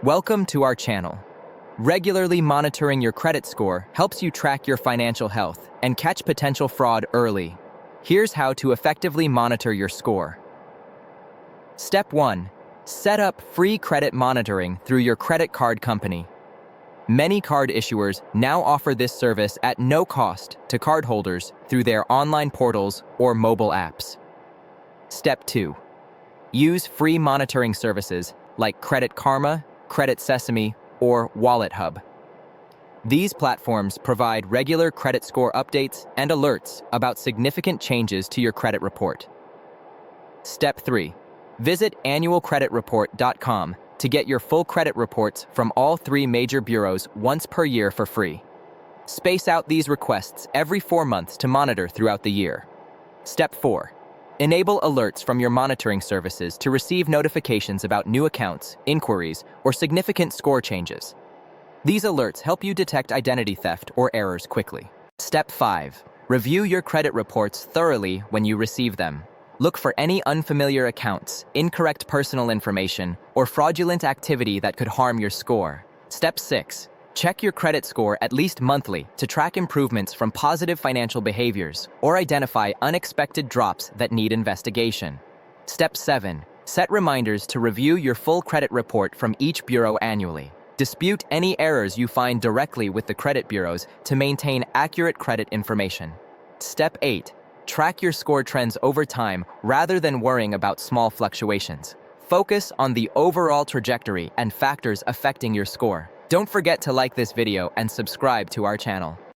Welcome to our channel. Regularly monitoring your credit score helps you track your financial health and catch potential fraud early. Here's how to effectively monitor your score. Step 1. Set up free credit monitoring through your credit card company. Many card issuers now offer this service at no cost to cardholders through their online portals or mobile apps. Step 2. Use free monitoring services like Credit Karma, Credit Sesame, or Wallet Hub. These platforms provide regular credit score updates and alerts about significant changes to your credit report. Step 3. Visit annualcreditreport.com to get your full credit reports from all 3 major bureaus once per year for free. Space out these requests every 4 months to monitor throughout the year. Step 4. Enable alerts from your monitoring services to receive notifications about new accounts, inquiries, or significant score changes. These alerts help you detect identity theft or errors quickly. Step 5. Review your credit reports thoroughly when you receive them. Look for any unfamiliar accounts, incorrect personal information, or fraudulent activity that could harm your score. Step 6. Check your credit score at least monthly to track improvements from positive financial behaviors or identify unexpected drops that need investigation. Step 7. Set reminders to review your full credit report from each bureau annually. Dispute any errors you find directly with the credit bureaus to maintain accurate credit information. Step 8. Track your score trends over time rather than worrying about small fluctuations. Focus on the overall trajectory and factors affecting your score. Don't forget to like this video and subscribe to our channel.